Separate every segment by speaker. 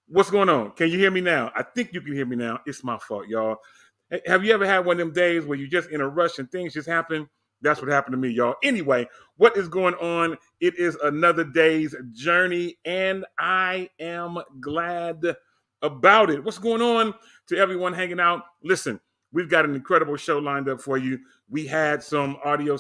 Speaker 1: What's going on? Can you hear me now? I think you can hear me now. It's my fault, y'all. Have you ever had one of them days where you're just in a rush and things just happen? That's what happened to me, y'all. Anyway, what is going on? It is another day's journey, and I am glad about it. What's going on to everyone hanging out? Listen, we've got an incredible show lined up for you. We had some audio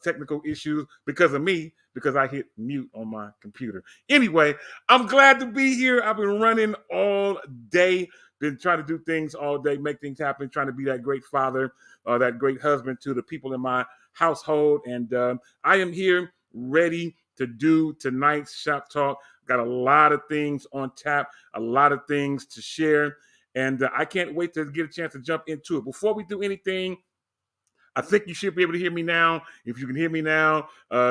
Speaker 1: technical issues because of me, because I hit mute on my computer. Anyway, I'm glad to be here. I've been running all day, been trying to do things all day, make things happen, trying to be that great father, that great husband to the people in my household. And I am here ready to do tonight's shop talk. Got a lot of things on tap, a lot of things to share. And I can't wait to get a chance to jump into it. Before we do anything, I think you should be able to hear me now. If you can hear me now,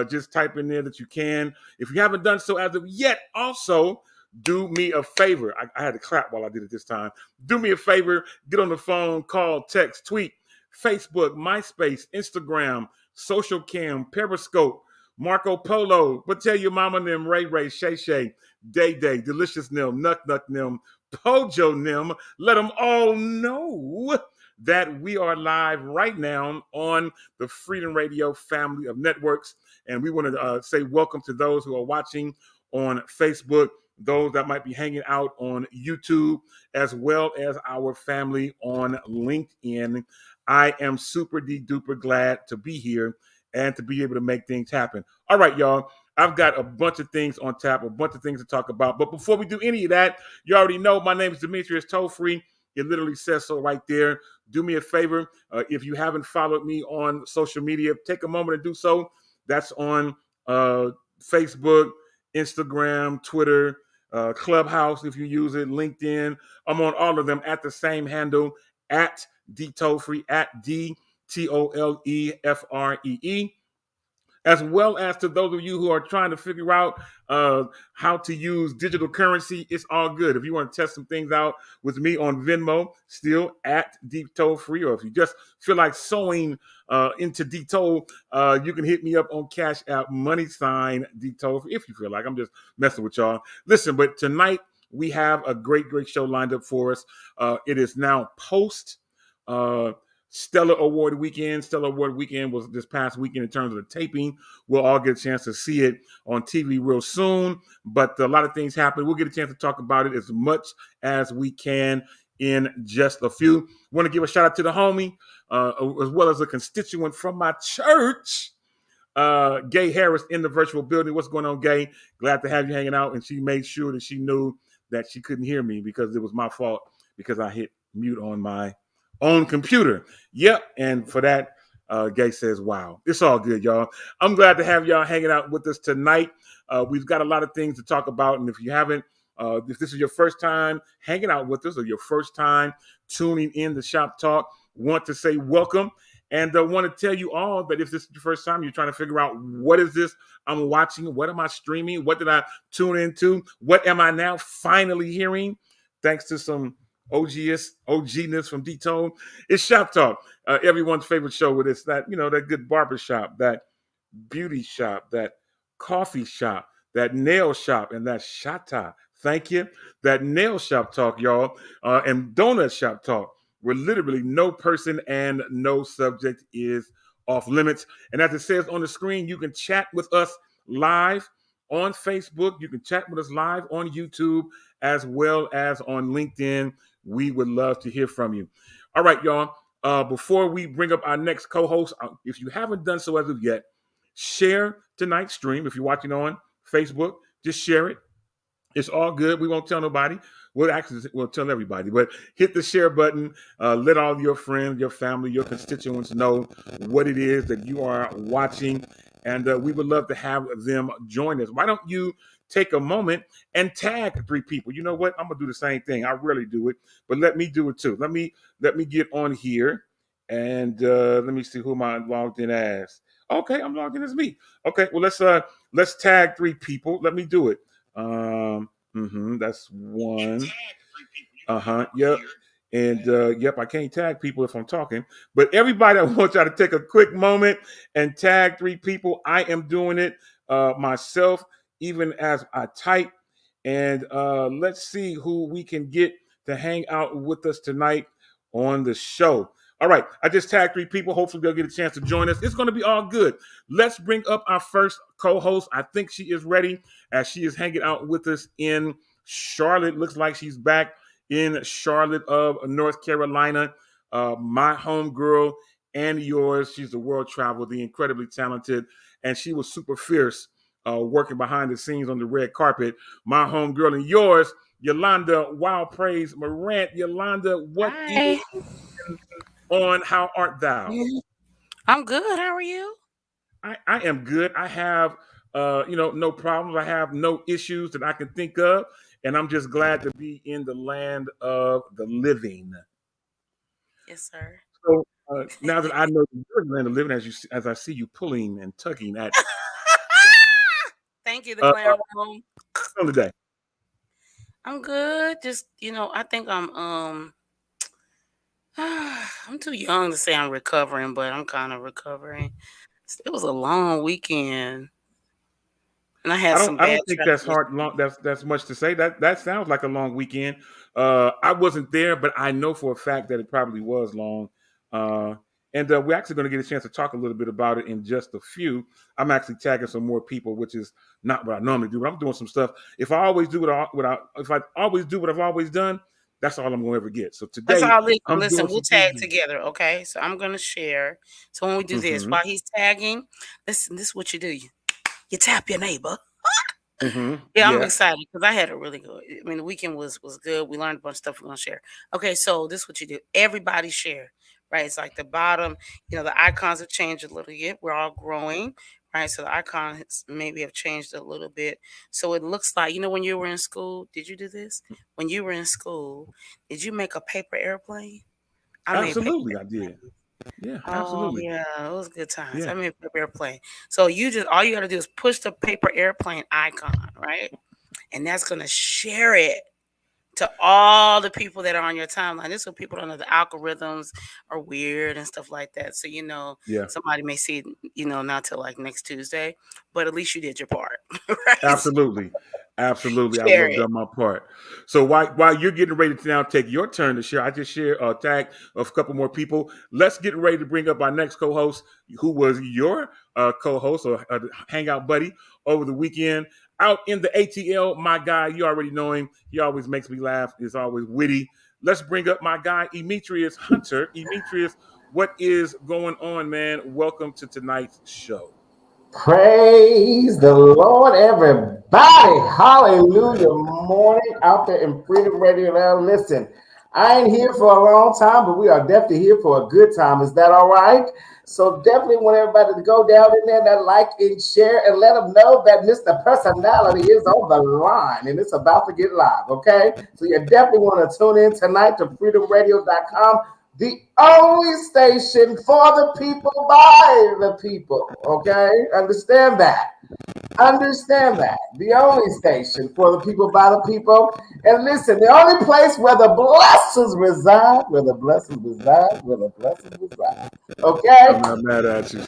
Speaker 1: just type in there that you can. If you haven't done so as of yet, also do me a favor. I had to clap while I did it this time. Do me a favor. Get on the phone, call, text, tweet, Facebook, MySpace, Instagram, Social Cam, Periscope, Marco Polo. But tell your mama them, Ray Ray, Shay Shay, Day Day, Delicious Nim, Nut Nut Nim, Pojo Nim. Let them all know that we are live right now on the Freedom Radio family of networks. And we want to say welcome to those who are watching on Facebook, those that might be hanging out on YouTube, as well as our family on LinkedIn. I am super duper glad to be here and to be able to make things happen. All right, y'all. I've got a bunch of things on tap, a bunch of things to talk about. But before we do any of that, you already know my name is Demetrius Tollfree. It literally says so right there. Do me a favor. If you haven't followed me on social media, take a moment to do so. That's on Facebook, Instagram, Twitter, Clubhouse if you use it, LinkedIn. I'm on all of them at the same handle, at DTollfree, at DTOLEFREE. As well as to those of you who are trying to figure out how to use digital currency, it's all good. If you want to test some things out with me on Venmo, still at Deep Toll Free, or if you just feel like sewing into Deep Toll, you can hit me up on Cash App, money sign Deep Toll Free, if you feel like. I'm just messing with y'all. Listen, but tonight we have a great show lined up for us. It is now post Stellar Award weekend. Stellar Award weekend was this past weekend in terms of the taping. We'll all get a chance to see it on TV real soon, but a lot of things happen. We'll get a chance to talk about it as much as we can in just a few. Want to give a shout out to the homie, as well as a constituent from my church, Gay Harris, in the virtual building. What's going on, Gay? Glad to have you hanging out. And she made sure that she knew that she couldn't hear me because it was my fault because I hit mute on my own computer. Yep. And for that, Gay says, wow. It's all good, y'all. I'm glad to have y'all hanging out with us tonight. We've got a lot of things to talk about. And if you haven't, if this is your first time hanging out with us or your first time tuning in to Shop Talk, want to say welcome. And I want to tell you all that if this is your first time, you're trying to figure out what is this I'm watching, what am I streaming, what did I tune into, what am I now finally hearing, thanks to some OGness from D-Tone. It's Shop Talk, everyone's favorite show with it's that, that good barbershop, that beauty shop, that coffee shop, that nail shop, and that shata. Thank you. That nail shop talk, y'all, and donut shop talk, where literally no person and no subject is off limits. And as it says on the screen, you can chat with us live on Facebook. You can chat with us live on YouTube as well as on LinkedIn. We would love to hear from you. All right, y'all. Before we bring up our next co-host, if you haven't done so as of yet, share tonight's stream. If you're watching on Facebook, just share it. It's all good. We won't tell nobody. We'll tell everybody. But hit the share button. Let all your friends, your family, your constituents know what it is that you are watching. And we would love to have them join us. Why don't you take a moment and tag 3 people? You know what? I'm gonna do the same thing. I rarely do it, but let me do it too. Let me get on here and let me see who am I logged in as. Okay, I'm logged in as me. Okay, well let's tag 3 people. Let me do it. That's one. Yep. And yep, I can't tag people if I'm talking. But everybody, I want y'all to take a quick moment and tag 3 people. I am doing it myself, even as I type. And let's see who we can get to hang out with us tonight on the show. All right, I just tagged 3 people. Hopefully, they'll get a chance to join us. It's going to be all good. Let's bring up our first co-host. I think she is ready as she is hanging out with us in Charlotte. Looks like she's back in Charlotte of North Carolina. My homegirl and yours. She's a world traveler, the incredibly talented, and she was super fierce working behind the scenes on the red carpet. My homegirl and yours, Yolanda Wild Praise Morant. Yolanda, what is on How Art Thou?
Speaker 2: I'm good. How are you?
Speaker 1: I am good. I have no problems. I have no issues that I can think of. And I'm just glad to be in the land of the living.
Speaker 2: Yes, sir.
Speaker 1: So now that I know you're in the land of the living, as I see you pulling and tugging at
Speaker 2: Thank you, the clown room.
Speaker 1: on today.
Speaker 2: I'm good. Just I think I'm I'm too young to say I'm recovering, but I'm kind of recovering. It was a long weekend, and I had
Speaker 1: I
Speaker 2: some
Speaker 1: don't. I
Speaker 2: bad
Speaker 1: don't think that's
Speaker 2: traffic.
Speaker 1: hard. Long. That's much to say. That sounds like a long weekend. I wasn't there, but I know for a fact that it probably was long. And we're actually going to get a chance to talk a little bit about it in just a few. I'm actually tagging some more people, which is not what I normally do. But I'm doing some stuff. If I always do if I always do what I've always done, that's all I'm going to ever get. So
Speaker 2: That's
Speaker 1: today,
Speaker 2: all.
Speaker 1: I'm
Speaker 2: Listen,
Speaker 1: doing
Speaker 2: we'll
Speaker 1: some
Speaker 2: tag
Speaker 1: things.
Speaker 2: together, okay? So I'm gonna share. So when we do this, while he's tagging, listen, this is what you do. You tap your neighbor. Yeah, I'm excited because I had a really good. I mean, the weekend was good. We learned a bunch of stuff we're gonna share. Okay, so this is what you do. Everybody share, right? It's like the bottom. The icons have changed a little bit. We're all growing, right? So the icons maybe have changed a little bit. So it looks like when you were in school. Did you do this? When you were in school, did you make a paper airplane? I made paper.
Speaker 1: Absolutely, I did. Yeah,
Speaker 2: Oh
Speaker 1: absolutely.
Speaker 2: yeah, it was good times.
Speaker 1: Yeah.
Speaker 2: I made paper airplane. So all you got to do is push the paper airplane icon, right? And that's gonna share it to all the people that are on your timeline. This is what people don't know. The algorithms are weird and stuff like that. So
Speaker 1: Yeah.
Speaker 2: somebody may see it, not till like next Tuesday, but at least you did your part, right?
Speaker 1: Absolutely. Absolutely. I will
Speaker 2: Share
Speaker 1: have
Speaker 2: it.
Speaker 1: done my part. So while you're getting ready to now take your turn to share, I just tag of a couple more people. Let's get ready to bring up our next co-host, who was your co-host or hangout buddy over the weekend. Out in the ATL, my guy, you already know him. He always makes me laugh. He's always witty. Let's bring up my guy, Emetrius Hunter. Emetrius, what is going on, man? Welcome to tonight's show.
Speaker 3: Praise the Lord, everybody. Hallelujah. Morning out there in Freedom Radio Now. Listen, I ain't here for a long time, but we are definitely here for a good time. Is that all right? So definitely want everybody to go down in there and like and share and let them know that Mr. Personality is on the line and it's about to get live, okay? So you definitely want to tune in tonight to freedomradio.com, the only station for the people by the people. Okay, understand that. Understand that. The only station for the people by the people. And listen, the only place where the blessings reside, where the blessings reside, where the blessings reside. Okay?
Speaker 1: I'm not mad at you.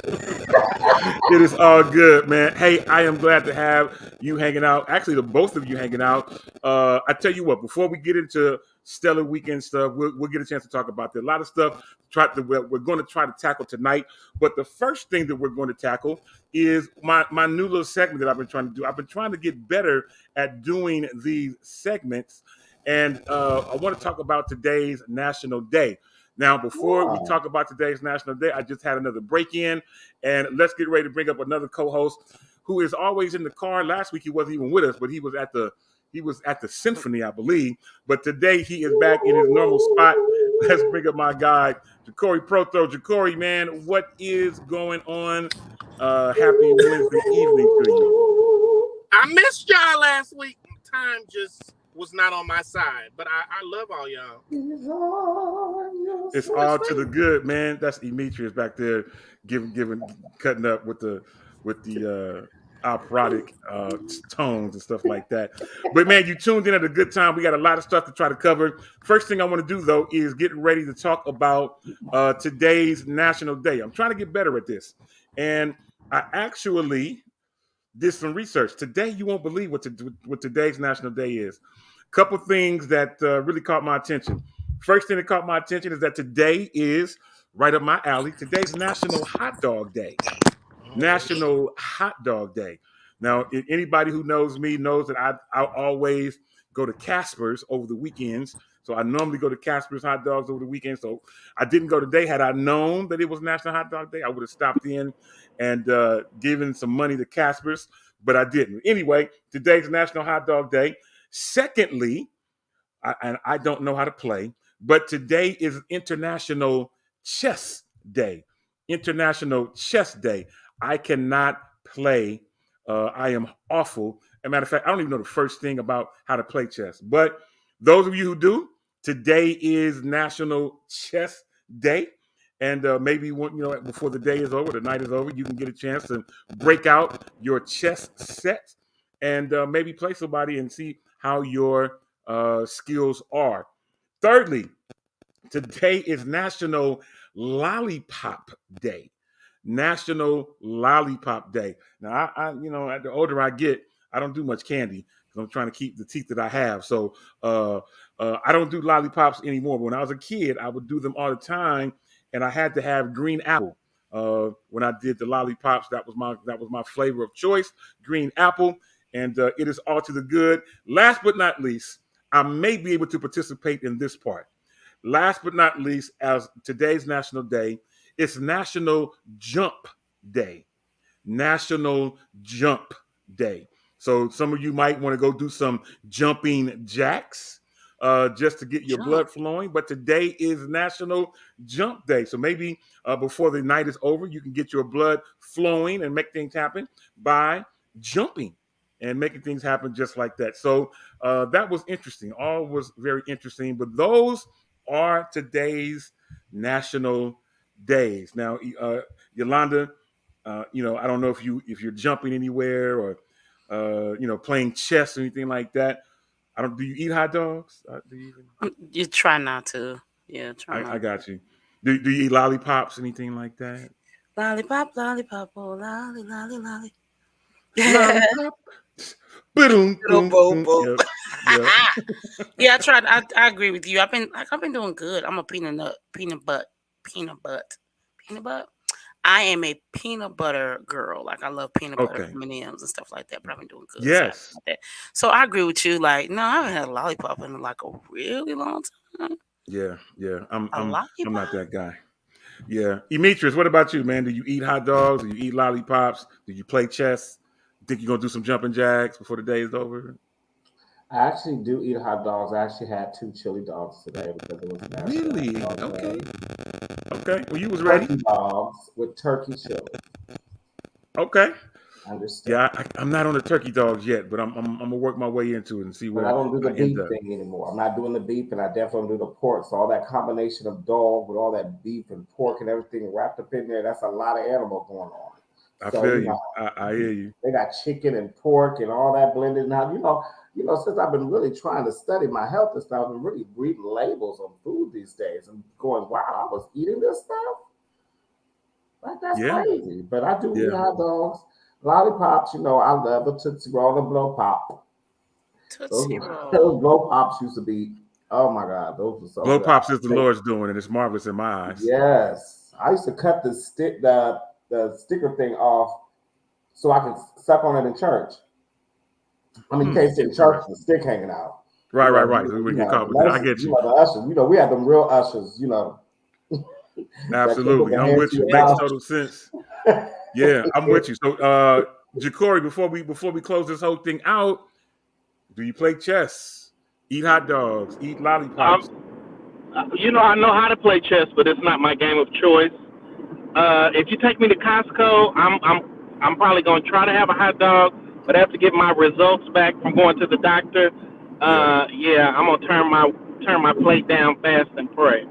Speaker 1: It is all good, man. Hey, I am glad to have you hanging out. Actually, the both of you hanging out. I tell you what, before we get into stellar weekend stuff, we'll get a chance to talk about that. A lot of stuff we're going to try to tackle tonight. But the first thing that we're going to tackle is my new little segment that I've been trying to do. I've been trying to get better at doing these segments, and I want to talk about today's National Day. Now, before we talk about today's National Day, I just had another break in, and let's get ready to bring up another co-host who is always in the car. Last week he wasn't even with us, but he was at the symphony, I believe. But today he is back in his normal spot. Let's bring up my guy, Ja'Cory Prothro. Ja'Cory, man, what is going on? Happy Wednesday evening to you.
Speaker 4: I missed y'all last week. Time just was not on my side, but I love all y'all.
Speaker 1: It's all to the good, man. That's Demetrius back there cutting up with the operatic tones and stuff like that. But man, you tuned in at a good time. We got a lot of stuff to try to cover. First thing I want to do though is get ready to talk about today's National Day. I'm trying to get better at this, and I actually did some research. Today, you won't believe what today's National Day is. Couple things that really caught my attention. First thing that caught my attention is that today is right up my alley. Today's National Hot Dog Day. National Hot Dog Day. Now, anybody who knows me knows that I always go to Casper's over the weekends. So I normally go to Casper's Hot Dogs over the weekend. So I didn't go today. Had I known that it was National Hot Dog Day, I would have stopped in and given some money to Casper's, but I didn't. Anyway, today's National Hot Dog Day. Secondly, I don't know how to play, but today is International Chess Day. International Chess Day. I cannot play. I am awful. As a matter of fact, I don't even know the first thing about how to play chess. But those of you who do, today is National Chess Day. And maybe before the day is over, the night is over, you can get a chance to break out your chess set and maybe play somebody and see how your skills are. Thirdly, today is National Lollipop Day. National Lollipop Day. Now, I the older I get, I don't do much candy because I'm trying to keep the teeth that I have. So I don't do lollipops anymore. But when I was a kid, I would do them all the time, and I had to have green apple. When I did the lollipops, that was my flavor of choice, green apple, and it is all to the good. Last but not least, I may be able to participate in this part. Last but not least, as today's National Day, it's National Jump Day. National Jump Day. So some of you might want to go do some jumping jacks just to get your blood flowing. But today is National Jump Day. So maybe before the night is over, you can get your blood flowing and make things happen by jumping and making things happen just like that. So that was interesting. All was very interesting. But those are today's national days. Now, Yolanda, I don't know if you're jumping anywhere or playing chess or anything like that. Do you eat hot dogs?
Speaker 2: You try not to. Yeah, try not.
Speaker 1: I got you. Do you eat lollipops, anything like that?
Speaker 2: Lollipop, lollipop, oh lolly, lolly, lolly.
Speaker 1: Lollipop. Boom, boom, boom. Yep.
Speaker 2: Yeah, I tried. I agree with you. I've been doing good. I'm a peanut butter. I am a peanut butter girl. Like I love peanut butter M&Ms and stuff like that. But I've been doing good.
Speaker 1: Yes.
Speaker 2: So I agree with you. Like, no, I haven't had a lollipop in like a really long time.
Speaker 1: Yeah. I'm not that guy. Yeah. Demetrius, what about you, man? Do you eat hot dogs? Do you eat lollipops? Do you play chess? Think you're gonna do some jumping jacks before the day is over?
Speaker 3: I actually do eat hot dogs. I actually had 2 chili dogs today because it was National
Speaker 1: Really?
Speaker 3: Hot Dog Day.
Speaker 1: Okay. Well, you was ready.
Speaker 3: Turkey dogs with turkey chili.
Speaker 1: Okay.
Speaker 3: Understand.
Speaker 1: Yeah, I'm not on the turkey dogs yet, but I'm gonna work my way into it and see where.
Speaker 3: But I don't do the beef thing anymore. I'm not doing the beef, and I definitely don't do the pork. So all that combination of dog with all that beef and pork and everything wrapped up in there, that's a lot of animal going on.
Speaker 1: I feel you. I hear you.
Speaker 3: They got chicken and pork and all that blended. Now, since I've been really trying to study my health and stuff, I've been really reading labels on food these days and going, wow, I was eating this stuff? Like, that's crazy. But I do eat hot dogs, lollipops, I love the Tootsie Roll and Blow Pop.
Speaker 2: Tootsie Roll.
Speaker 3: Those Blow Pops used to be, oh my God, those were so
Speaker 1: Blow
Speaker 3: good.
Speaker 1: Pops is the Lord's doing, and it's marvelous in my eyes.
Speaker 3: Yes. I used to cut the sticker thing off so I could suck on it in church. I mean, you can't sit in church with the stick hanging out.
Speaker 1: Right. We get caught with that. I get you.
Speaker 3: The ushers, we had them real ushers,
Speaker 1: Absolutely. I'm with you. Makes total sense. Yeah, I'm with you. So, Jacory, before we close this whole thing out, do you play chess? Eat hot dogs? Eat lollipops?
Speaker 4: I know how to play chess, but it's not my game of choice. If you take me to Costco, I'm probably going to try to have a hot dog, but I have to get my results back from going to the doctor. I'm going to turn my plate down fast and pray.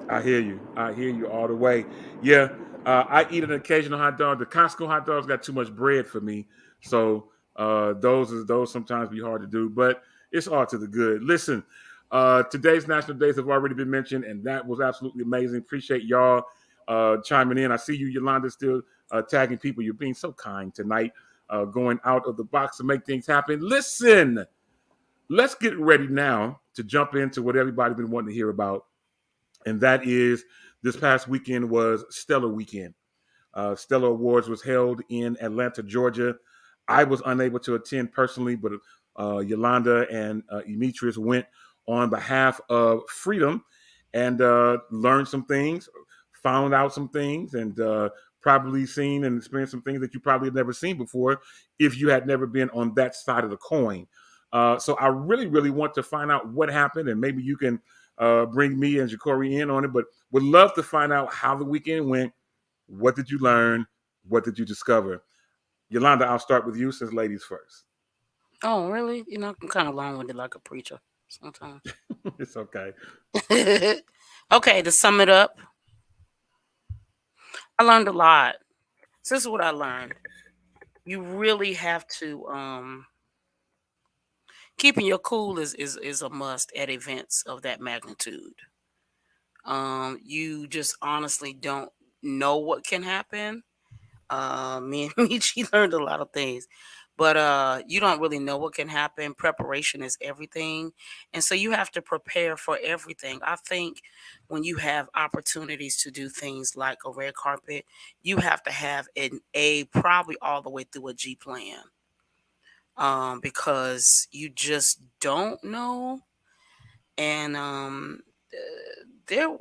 Speaker 1: I hear you all the way. Yeah, I eat an occasional hot dog. The Costco hot dogs got too much bread for me, so those sometimes be hard to do. But it's all to the good. Listen, today's national days have already been mentioned, and that was absolutely amazing. Appreciate y'all chiming in. I see you, Yolanda, still tagging people. You're being so kind tonight. going out of the box to make things happen. Listen, let's get ready now to jump into what everybody's been wanting to hear about, and that is this past weekend was Stellar Weekend. Stellar Awards was held in Atlanta, Georgia. I was unable to attend personally, but Yolanda and Demetrius went on behalf of Freedom and learned some things, found out some things, and probably seen and experienced some things that you probably had never seen before if you had never been on that side of the coin. So I really, really want to find out what happened, and maybe you can bring me and Ja'Cory in on it, but would love to find out how the weekend went. What did you learn? What did you discover? Yolanda, I'll start with you since ladies first.
Speaker 2: Oh, really? You know, I'm kind of long-winded like a preacher sometimes.
Speaker 1: It's okay.
Speaker 2: Okay, to sum it up, I learned a lot. So this is what I learned. You really have to keeping your cool is a must at events of that magnitude. You just honestly don't know what can happen. Me and Michi learned a lot of things, but you don't really know what can happen. Preparation is everything, and so you have to prepare for everything. I think when you have opportunities to do things like a red carpet, you have to have an A, probably all the way through a G plan, because you just don't know. And there,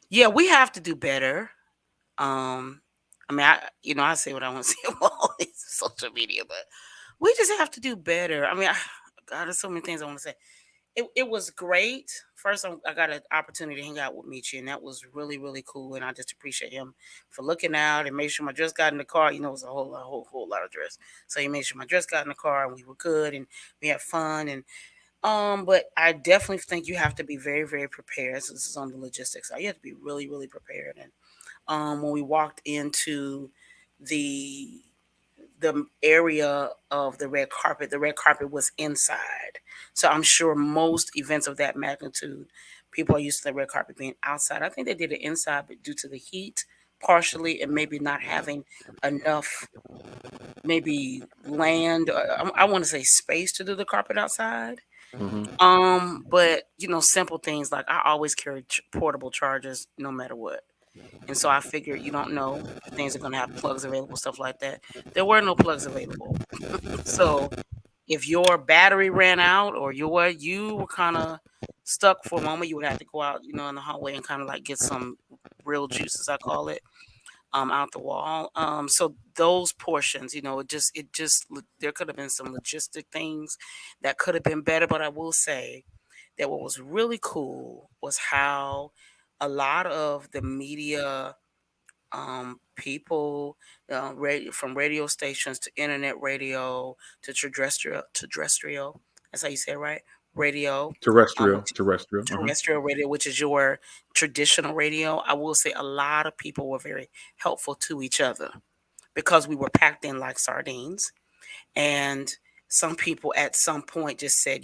Speaker 2: yeah, we have to do better. I mean, I say what I want to say on all these social media, but we just have to do better. I mean, God, there's so many things I want to say. It was great. First, I got an opportunity to hang out with Michi, and that was really, really cool. And I just appreciate him for looking out and made sure my dress got in the car. You know, it was a whole lot of dress. So he made sure my dress got in the car, and we were good, and we had fun. And but I definitely think you have to be very, very prepared. So this is on the logistics side. You have to be really, really prepared. And when we walked into the area of the red carpet was inside. So I'm sure most events of that magnitude, people are used to the red carpet being outside. I think they did it inside, but due to the heat, partially, and maybe not having enough, maybe land, I want to say space to do the carpet outside.
Speaker 1: Mm-hmm.
Speaker 2: But simple things like I always carry portable chargers no matter what. And so I figured you don't know if things are going to have plugs available, stuff like that. There were no plugs available. So if your battery ran out or you were kind of stuck for a moment, you would have to go out, in the hallway and kind of like get some real juice, as I call it, out the wall. So those portions, it just there could have been some logistic things that could have been better. But I will say that what was really cool was how a lot of the media people, from radio stations to internet radio to terrestrial. That's how you say it, right? Radio.
Speaker 1: Terrestrial.
Speaker 2: Terrestrial radio, which is your traditional radio. I will say a lot of people were very helpful to each other because we were packed in like sardines. And some people at some point just said,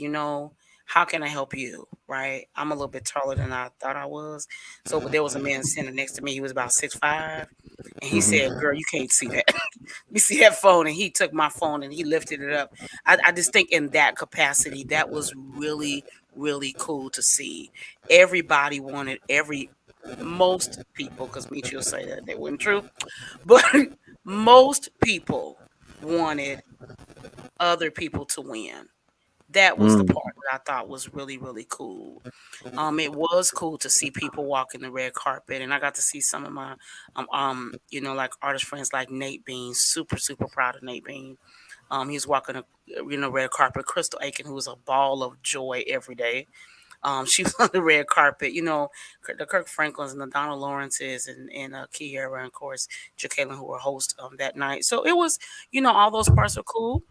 Speaker 2: how can I help you? Right? I'm a little bit taller than I thought I was. So, but there was a man sitting next to me. He was about 6'5". And he said, girl, you can't see that. You see that phone? And he took my phone and he lifted it up. I just think in that capacity, that was really, really cool to see. Everybody wanted most people, because Michi will say that they weren't true, but most people wanted other people to win. That was the part that I thought was really, really cool. It was cool to see people walking the red carpet, and I got to see some of my, like artist friends like Nate Bean. Super, super proud of Nate Bean. He's walking a red carpet. Crystal Aiken, who was a ball of joy every day. She was on the red carpet. The Kirk Franklins and the Donna Lawrences and Kiera, and of course Jacqueline, who were hosts that night. So it was, all those parts are cool.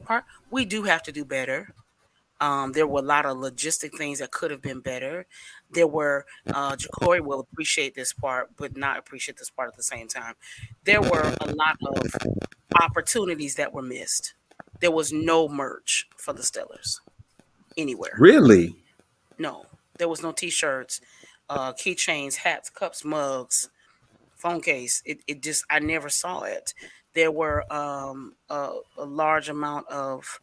Speaker 2: Part we do have to do better. There were a lot of logistic things that could have been better. There were Ja'Cory will appreciate this part, but not appreciate this part at the same time. There were a lot of opportunities that were missed. There was no merch for the Stellars anywhere.
Speaker 1: Really?
Speaker 2: No, there was no T-shirts, keychains, hats, cups, mugs phone case. It just, I never saw it. There were a large amount of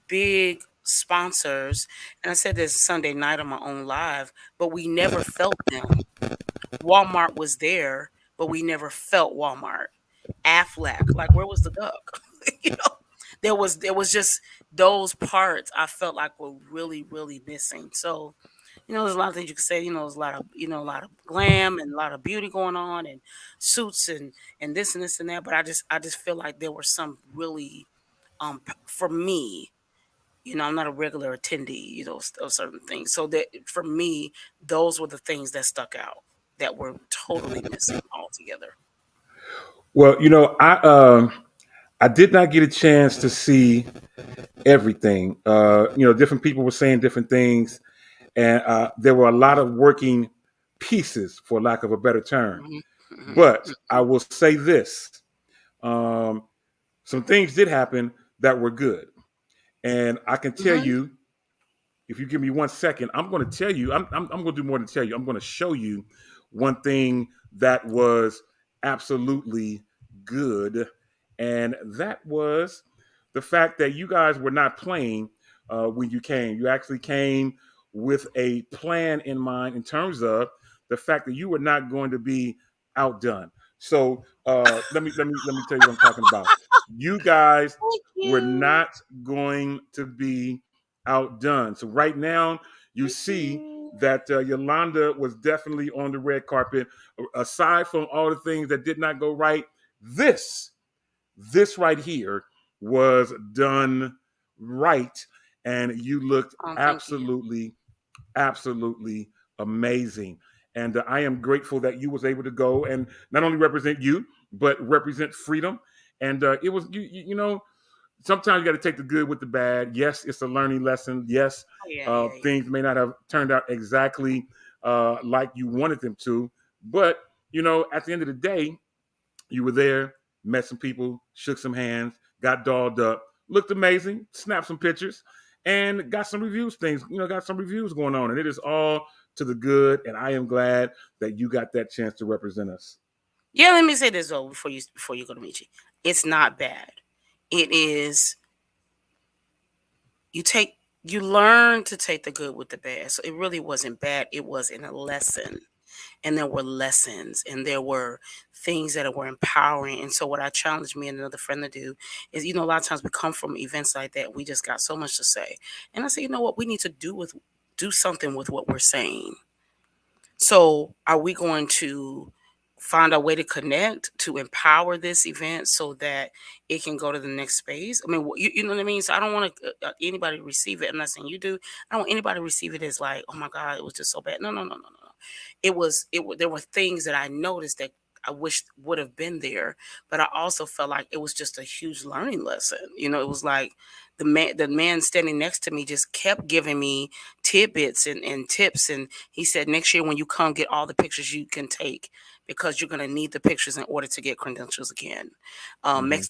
Speaker 2: big sponsors, and I said this Sunday night on my own live, but we never felt them. Walmart was there, but we never felt Walmart. Aflac, like, where was the duck? You know, there was just those parts I felt like were really, really missing. So, you know, there's a lot of things you could say. You know, there's a lot of glam and a lot of beauty going on, and suits and this and this and that. But I just feel like there were some really, for me, you know, I'm not a regular attendee, you know, of certain things. So that for me, those were the things that stuck out that were totally missing altogether.
Speaker 1: Well, you know, I did not get a chance to see everything. You know, different people were saying different things, and there were a lot of working pieces, for lack of a better term. Mm-hmm. But I will say this: some things did happen that were good, and I can tell you, if you give me 1 second, I'm going to tell you. I'm going to do more than tell you. I'm going to show you one thing that was absolutely good, and that was the fact that you guys were not playing when you came. You actually came with a plan in mind in terms of the fact that you were not going to be outdone. So let me tell you what I'm talking about. You guys were not going to be outdone. So right now you see that Yolanda was definitely on the red carpet. Aside from all the things that did not go right, this right here was done right, and you looked absolutely amazing. And I am grateful that you was able to go and not only represent you, but represent freedom. And it was, you know, sometimes you got to take the good with the bad. Yes, it's a learning lesson. Yes, things may not have turned out exactly like you wanted them to. But, you know, at the end of the day, you were there, met some people, shook some hands, got dolled up, looked amazing, snapped some pictures, and got some reviews got some reviews going on. And it is all to the good. And I am glad that you got that chance to represent us.
Speaker 2: Yeah, let me say this though before you go to Michi. It's not bad. It is, you learn to take the good with the bad. So it really wasn't bad. It was in a lesson. And there were lessons, and there were things that were empowering. And so what I challenged me and another friend to do is, you know, a lot of times we come from events like that, we just got so much to say. And I said, you know what, we need to do something with what we're saying. So are we going to find a way to connect, to empower this event so that it can go to the next phase? I mean, you know what I mean? So I don't want anybody to receive it. I'm not saying you do. I don't want anybody to receive it as like, oh my God, it was just so bad. No. There were things that I noticed that I wish would have been there, but I also felt like it was just a huge learning lesson. You know, it was like the man standing next to me just kept giving me tidbits and tips. And he said, next year when you come, get all the pictures you can take, because you're going to need the pictures in order to get credentials again.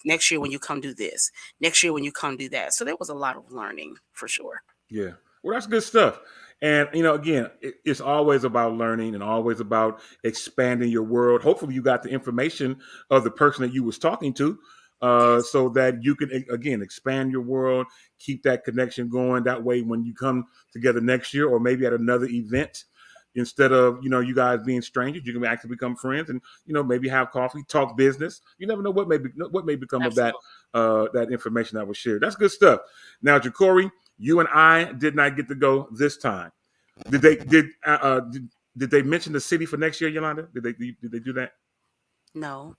Speaker 2: Next year when you come, do this. Next year when you come, do that. So there was a lot of learning for sure.
Speaker 1: Yeah. Well, that's good stuff. And, you know, again, it's always about learning and always about expanding your world. Hopefully you got the information of the person that you was talking to so that you can, again, expand your world, keep that connection going. That way, when you come together next year or maybe at another event, instead of, you know, you guys being strangers, you can actually become friends and, you know, maybe have coffee, talk business. You never know what may become
Speaker 2: Absolutely.
Speaker 1: of that information that was shared. That's good stuff. Now, Jacory, you and I did not get to go this time. Did they mention the city for next year, Yolanda? Did they do that?
Speaker 2: No.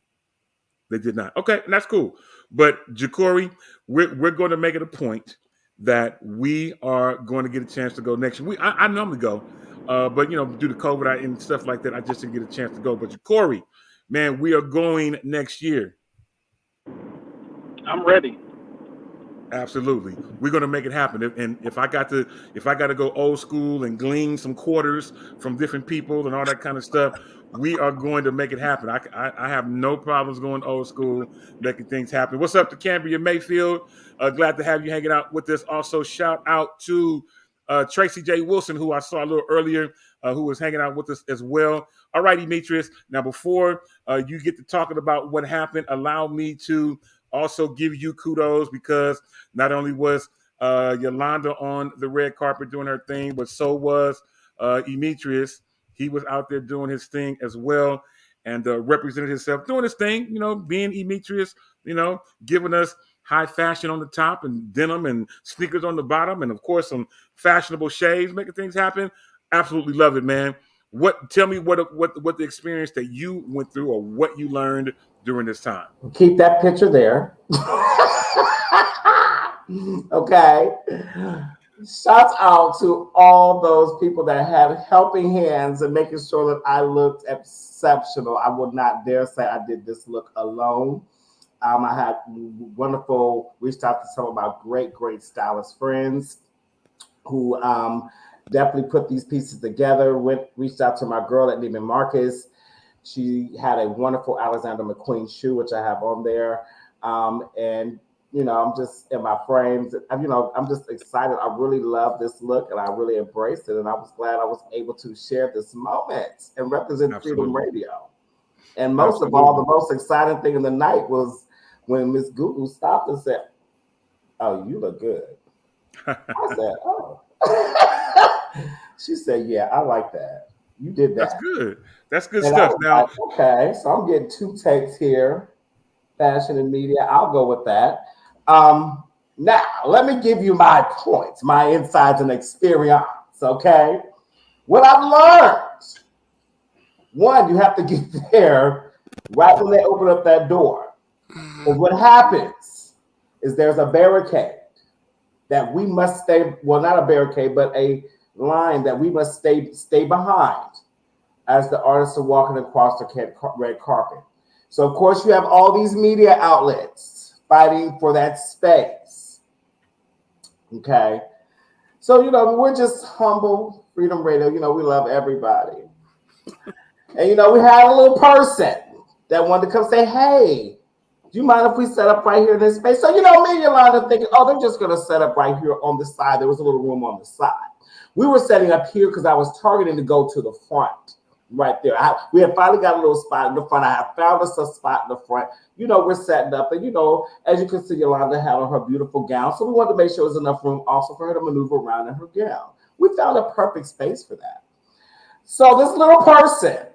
Speaker 1: They did not. Okay, and that's cool. But Jacory, we're going to make it a point that we are going to get a chance to go next year. I normally go, but you know, due to COVID and stuff like that, I just didn't get a chance to go. But Jacory, man, we are going next year.
Speaker 4: I'm ready.
Speaker 1: Absolutely, we're going to make it happen. And if I got to go old school and glean some quarters from different people and all that kind of stuff, we are going to make it happen. I have no problems going old school, making things happen. What's up to Cambria Mayfield? Glad to have you hanging out with us. Also, shout out to Tracy J. Wilson, who I saw a little earlier, who was hanging out with us as well. All right, Demetrius. Now, before you get to talking about what happened, allow me to also give you kudos, because not only was Yolanda on the red carpet doing her thing, but so was Demetrius. He was out there doing his thing as well, and represented himself, doing his thing, being Demetrius, giving us high fashion on the top and denim and sneakers on the bottom, and of course some fashionable shades, making things happen. Absolutely love it, man. Tell me what the experience that you went through, or what you learned during this time.
Speaker 3: Keep that picture there. Okay. Shouts out to all those people that had helping hands and making sure that I looked exceptional. I would not dare say I did this look alone. I had reached out to some of my great stylist friends who definitely put these pieces together. Reached out to my girl at Neiman Marcus. She had a wonderful Alexander McQueen shoe, which I have on there. And I'm just in my frames. I'm just excited. I really love this look, and I really embraced it. And I was glad I was able to share this moment and represent Freedom Radio. And most of all, the most exciting thing in the night was when Miss Google stopped and said, "Oh, you look good." I said, "Oh." She said, "Yeah, I like that. You did that."
Speaker 1: That's good. That's good stuff. Now,
Speaker 3: okay, so I'm getting 2 takes here. Fashion and media. I'll go with that. Now, let me give you my points, my insights and experience, okay? What I've learned. One, you have to get there right when they open up that door. But what happens is there's a barricade that we must stay, well, not a barricade, but a line that we must stay behind as the artists are walking across the red carpet. So, of course, you have all these media outlets fighting for that space. Okay. So, we're just humble Freedom Radio. We love everybody. And, we had a little person that wanted to come say, "Hey, do you mind if we set up right here in this space?" So, me and Yolanda thinking, "Oh, they're just going to set up right here on the side." There was a little room on the side. We were setting up here because I was targeting to go to the front. Right there. We had finally got a little spot in the front. I have found us a spot in the front. We're setting up. And, as you can see, Yolanda had on her beautiful gown. So we wanted to make sure there was enough room also for her to maneuver around in her gown. We found a perfect space for that. So this little person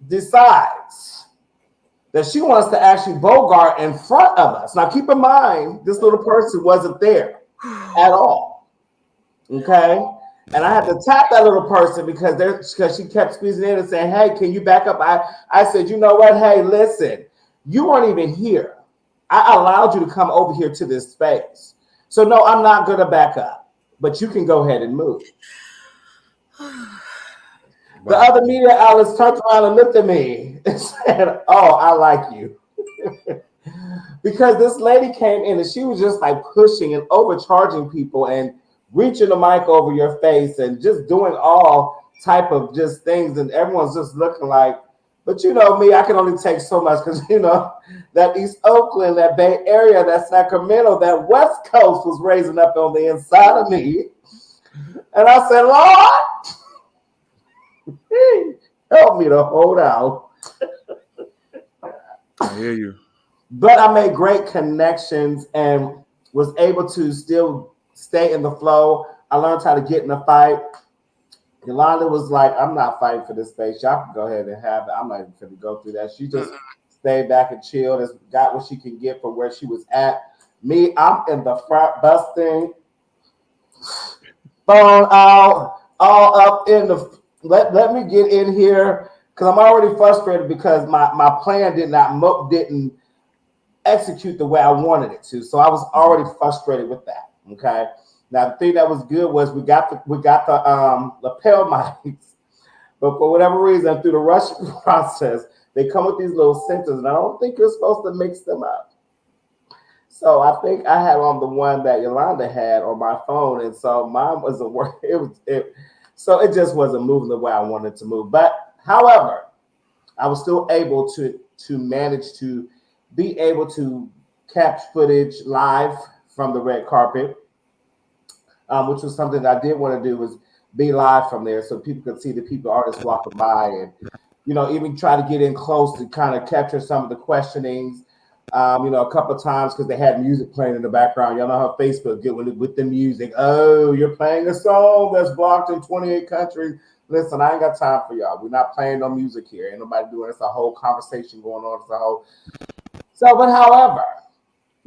Speaker 3: decides that she wants to actually bogart in front of us. Now, keep in mind, this little person wasn't there at all. Okay? And I had to tap that little person because she kept squeezing in and saying, "Hey, can you back up?" I said, "You know what? Hey, listen, you weren't even here. I allowed you to come over here to this space. So no, I'm not going to back up, but you can go ahead and move." The other media outlets turned around and looked at me and said, "Oh, I like you." Because this lady came in and she was just like pushing and overcharging people and reaching the mic over your face and just doing all type of just things. And everyone's just looking like, but me, I can only take so much because, that East Oakland, that Bay Area, that Sacramento, that West Coast was raising up on the inside of me. And I said, "Lord, help me to hold out."
Speaker 1: I hear you.
Speaker 3: But I made great connections and was able to still stay in the flow. I learned how to get in a fight. Yolanda was like, "I'm not fighting for this space. Y'all can go ahead and have it. I'm not even going to go through that." She just stayed back and chilled and got what she can get from where she was at. Me, I'm in the front busting, phone out, all up in the, let me get in here because I'm already frustrated because my plan didn't execute the way I wanted it to. So I was already frustrated with that. Okay. Now the thing that was good was we got the lapel mics, but for whatever reason, through the rush process, they come with these little sensors, and I don't think you're supposed to mix them up. So I think I had on the one that Yolanda had on my phone, and so mine wasn't working. So it just wasn't moving the way I wanted it to move. But however, I was still able to manage to be able to catch footage live from the red carpet, which was something that I did want to do, was be live from there so people could see the artists walking by and even try to get in close to kind of capture some of the questionings. A couple of times because they had music playing in the background. Y'all know how Facebook get with the music. Oh, you're playing a song that's blocked in 28 countries. Listen, I ain't got time for y'all. We're not playing no music here. Ain't nobody doing it. It's a whole conversation going on. It's a whole. So, but however,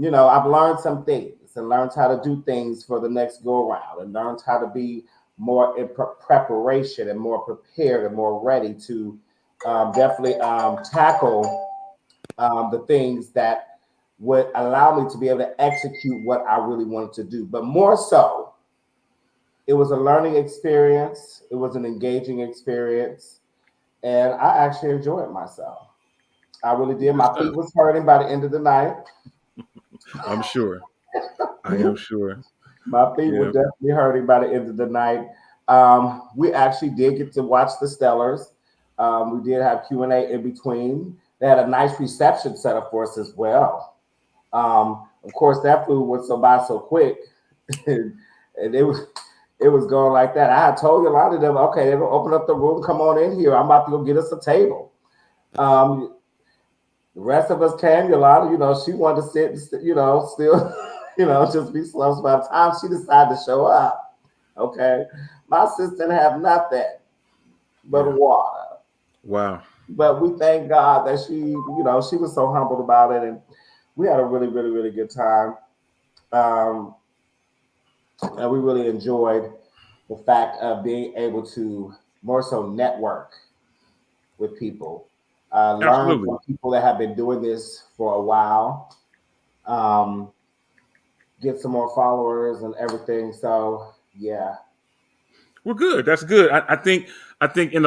Speaker 3: I've learned some things and learned how to do things for the next go around and learned how to be more in preparation and more prepared and more ready to definitely tackle the things that would allow me to be able to execute what I really wanted to do. But more so, it was a learning experience. It was an engaging experience. And I actually enjoyed myself. I really did. My feet was hurting by the end of the night.
Speaker 1: I'm sure. I am sure.
Speaker 3: My feet were definitely hurting by the end of the night. We actually did get to watch the Stellars. We did have Q&A in between. They had a nice reception set up for us as well. Of course, that food went by so quick, and it was going like that. I had told Yolanda them, okay, they're gonna open up the room, come on in here. I'm about to go get us a table. The rest of us came. Yolanda, she wanted to sit, still, just be slow. So by the time she decided to show up, okay, my sister didn't have nothing but water.
Speaker 1: Wow.
Speaker 3: But we thank God that she was so humbled about it, and we had a really, really, really good time. And we really enjoyed the fact of being able to more so network with people, learn from people that have been doing this for a while, get some more followers and everything. So yeah,
Speaker 1: well, good. That's good. I think at the end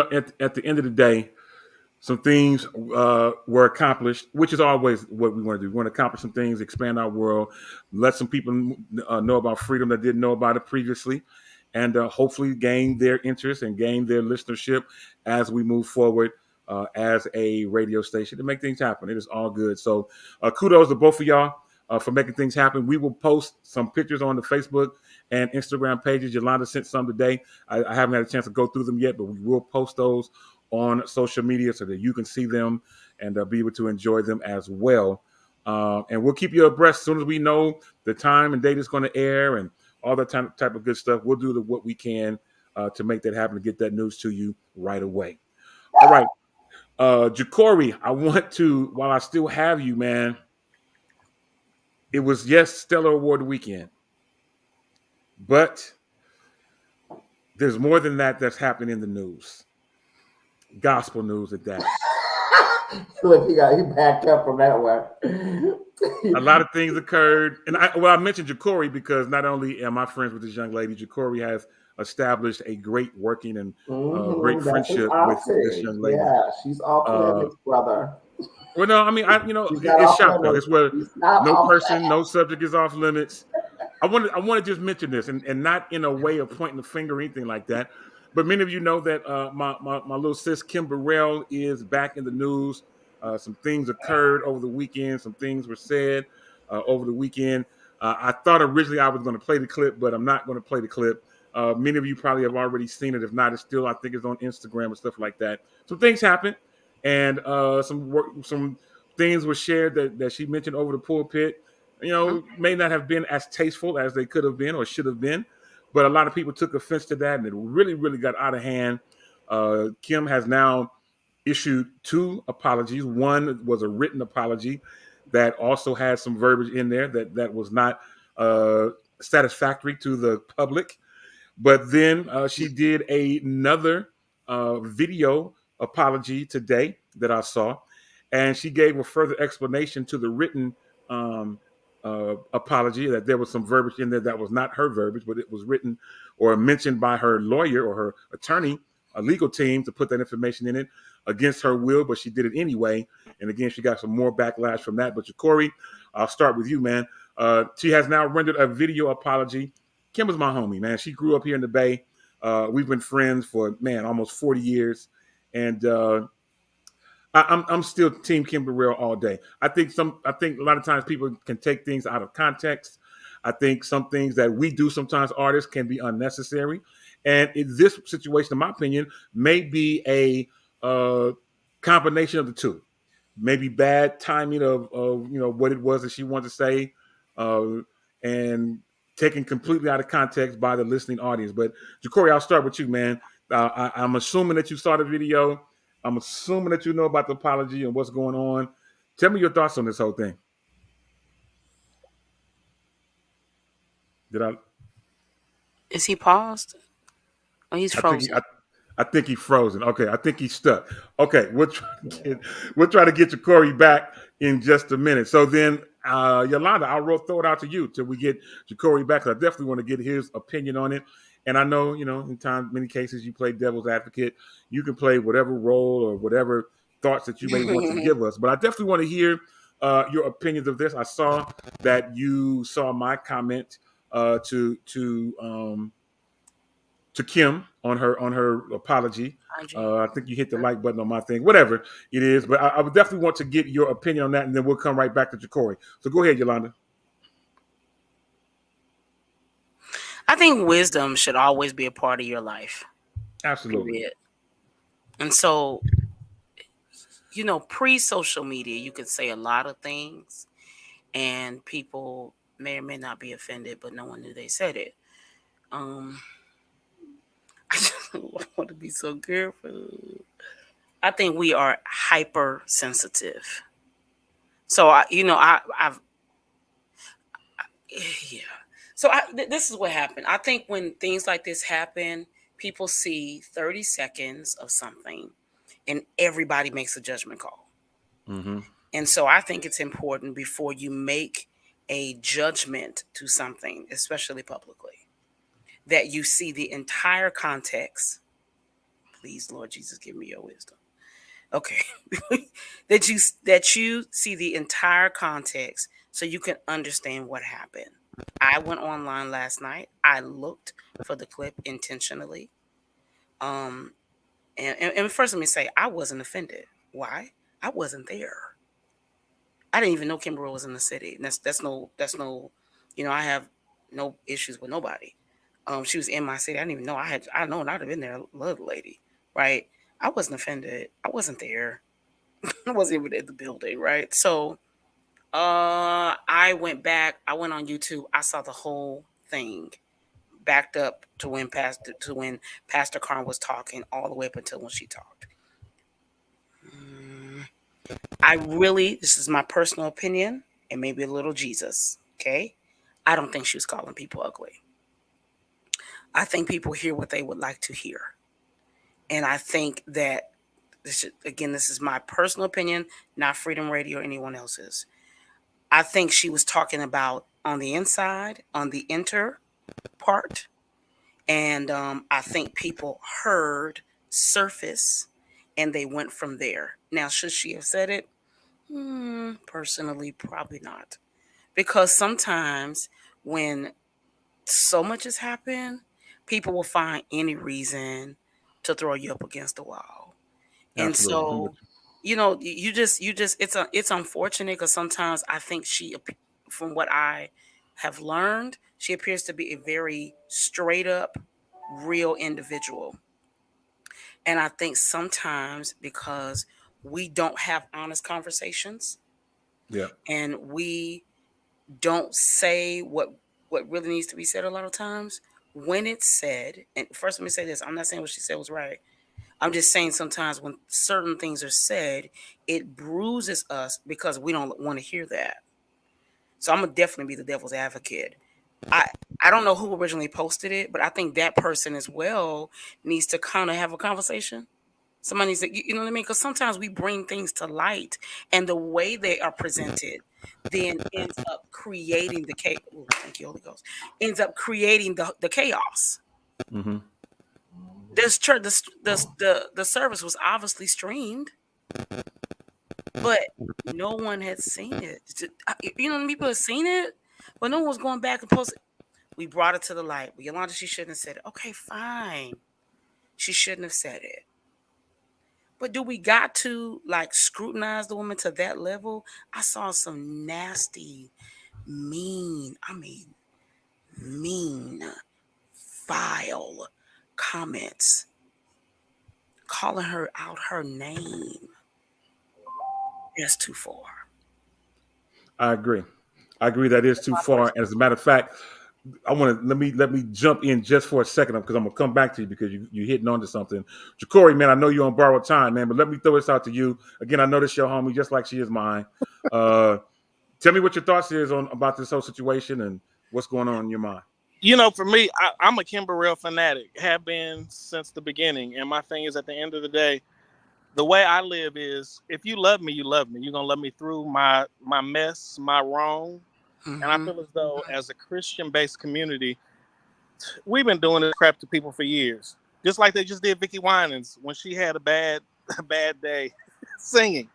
Speaker 1: of the day, some things were accomplished, which is always what we want to do. We want to accomplish some things, expand our world, let some people know about freedom that didn't know about it previously, and hopefully gain their interest and gain their listenership as we move forward as a radio station to make things happen. It is all good. So kudos to both of y'all for making things happen. We will post some pictures on the Facebook and Instagram pages. Yolanda sent some today. I haven't had a chance to go through them yet, but we will post those on social media so that you can see them and be able to enjoy them as well. And we'll keep you abreast as soon as we know the time and date it's going to air and all that type of good stuff. We'll do what we can to make that happen, to get that news to you right away. All right. Jacory, I want to, while I still have you, man, it was, Stellar Award weekend. But there's more than that that's happening in the news. Gospel news at that.
Speaker 3: Look, he backed up from that one.
Speaker 1: A lot of things occurred. And I mentioned Jacory because not only am I friends with this young lady, Jacory has established a great working and great friendship with this young lady.
Speaker 3: Yeah, she's off limits, brother.
Speaker 1: Well, no, I mean, it's shocked though. It's where no person, no subject is off limits. I want to just mention this, and not in a way of pointing the finger or anything like that. But many of you know that my little sis Kim Burrell is back in the news. Some things occurred over the weekend. Some things were said over the weekend. I thought originally I was going to play the clip, but I'm not going to play the clip. Many of you probably have already seen it. If not, it's still, I think it's on Instagram and stuff like that. Some things happened, and some things were shared that she mentioned over the pulpit. May not have been as tasteful as they could have been or should have been. But a lot of people took offense to that, and it really, really got out of hand. Kim has now issued 2 apologies. One was a written apology that also had some verbiage in there that was not satisfactory to the public. But then she did another video apology today that I saw, and she gave a further explanation to the written apology, that there was some verbiage in there that was not her verbiage, but it was written or mentioned by her lawyer or her attorney, a legal team, to put that information in it against her will, but she did it anyway. And again, she got some more backlash from that. But Jacory, I'll start with you, man. She has now rendered a video apology. Kim is my homie, man. She grew up here in the Bay. We've been friends for, almost 40 years. And I'm still Team Kim Burrell all day. I think a lot of times people can take things out of context. I think some things that we do sometimes, artists, can be unnecessary. And in this situation, in my opinion, may be a combination of the two. Maybe bad timing of what it was that she wanted to say, and taken completely out of context by the listening audience. But Jacory, I'll start with you, man. I'm assuming that you saw the video. I'm assuming that you know about the apology and what's going on. Tell me your thoughts on this whole thing.
Speaker 2: Is he paused? Oh, he's frozen.
Speaker 1: I think he's frozen. Okay, I think he's stuck. Okay, we'll try to get Jacory back in just a minute. So then, Yolanda, I'll throw it out to you till we get Jacory back. I definitely want to get his opinion on it. And I know, in many cases, you play devil's advocate. You can play whatever role or whatever thoughts that you may want to give us. But I definitely want to hear your opinions of this. I saw that you saw my comment to Kim on her apology. I think you hit the like button on my thing, whatever it is. But I would definitely want to get your opinion on that, and then we'll come right back to Jacory. So go ahead, Yolanda.
Speaker 2: I think wisdom should always be a part of your life.
Speaker 1: Absolutely.
Speaker 2: Period. And so, pre-social media, you could say a lot of things, and people may or may not be offended, but no one knew they said it. I just want to be so careful. I think we are hypersensitive. So So this is what happened. I think when things like this happen, people see 30 seconds of something, and everybody makes a judgment call. Mm-hmm. And so I think it's important before you make a judgment to something, especially publicly, that you see the entire context. Please, Lord Jesus, give me your wisdom. Okay. that you see the entire context so you can understand what happened. I went online last night. I looked for the clip intentionally. And first let me say, I wasn't offended. Why? I wasn't there. I didn't even know Kimberly was in the city. And that's no, I have no issues with nobody. She was in my city. I didn't even know I'd have been there. I love the lady, right? I wasn't offended. I wasn't there. I wasn't even in the building, right? So I went back. I went on YouTube. I saw the whole thing, backed up to when Pastor Carn was talking, all the way up until when she talked. This is my personal opinion, and maybe a little Jesus. Okay, I don't think she was calling people ugly. I think people hear what they would like to hear, and I think that this is my personal opinion, not Freedom Radio or anyone else's. I think she was talking about on the inside, on the inner part. And I think people heard surface and they went from there. Now, should she have said it? Personally, probably not. Because sometimes when so much has happened, people will find any reason to throw you up against the wall. And so... it's unfortunate because sometimes I think from what I have learned, she appears to be a very straight up, real individual. And I think sometimes because we don't have honest conversations, and we don't say what really needs to be said a lot of times, when it's said, and first let me say this, I'm not saying what she said was right. I'm just saying sometimes when certain things are said, it bruises us because we don't want to hear that. So I'm going to definitely be the devil's advocate. I don't know who originally posted it, but I think that person as well needs to kind of have a conversation. Somebody needs to, you know what I mean? Because sometimes we bring things to light, and the way they are presented then ends up creating the chaos. Thank you, Holy Ghost. Ends up creating the chaos. Mm-hmm. This church, the service was obviously streamed, but no one had seen it. People had seen it, but no one was going back and posting. We brought it to the light. But Yolanda, she shouldn't have said it. Okay, fine. She shouldn't have said it. But do we got to scrutinize the woman to that level? I saw some nasty, mean, vile comments calling her out her name. That's too far.
Speaker 1: I agree. That is too far. As a matter of fact, I want to let me jump in just for a second because I'm gonna come back to you because you hitting onto something. Ja'Cory, man, I know you're on borrowed time, man, but let me throw this out to you again. I know this your homie just like she is mine. Tell me what your thoughts is about this whole situation and what's going on in your mind.
Speaker 5: You know, for me, I'm a Kim Burrell fanatic, have been since the beginning. And my thing is, at the end of the day, the way I live is, if you love me, you love me. You're going to love me through my mess, my wrong. Mm-hmm. And I feel as though, as a Christian-based community, we've been doing this crap to people for years. Just like they just did Vicki Winans when she had a bad day singing.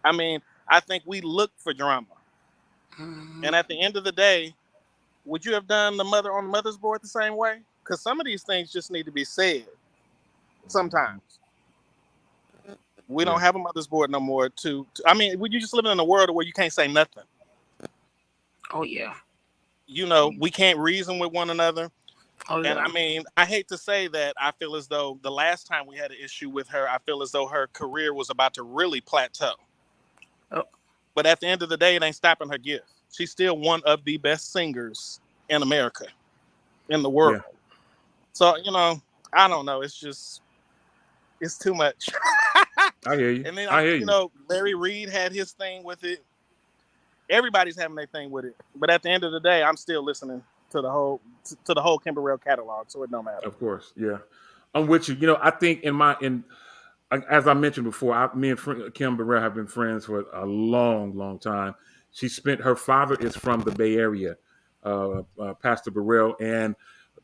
Speaker 5: I mean, I think we look for drama. Mm-hmm. And at the end of the day, would you have done the mother on the mother's board the same way? Because some of these things just need to be said sometimes. We don't have a mother's board no more. I mean, you just living in a world where you can't say nothing.
Speaker 2: Oh, yeah.
Speaker 5: You know, we can't reason with one another.
Speaker 2: Oh, yeah.
Speaker 5: And I mean, I hate to say that I feel as though the last time we had an issue with her, I feel as though her career was about to really plateau. Oh. But at the end of the day, it ain't stopping her gift. She's still one of the best singers in America, in the world. Yeah. So, you know, I don't know. It's too much.
Speaker 1: I hear you.
Speaker 5: And then, you know, Larry Reid had his thing with it. Everybody's having their thing with it. But at the end of the day, I'm still listening to the whole Kim Burrell catalog, so it don't matter.
Speaker 1: Of course, yeah. I'm with you. You know, I think as I mentioned before, me and Kim Burrell have been friends for a long, long time. Her father is from the Bay Area, Pastor Burrell, and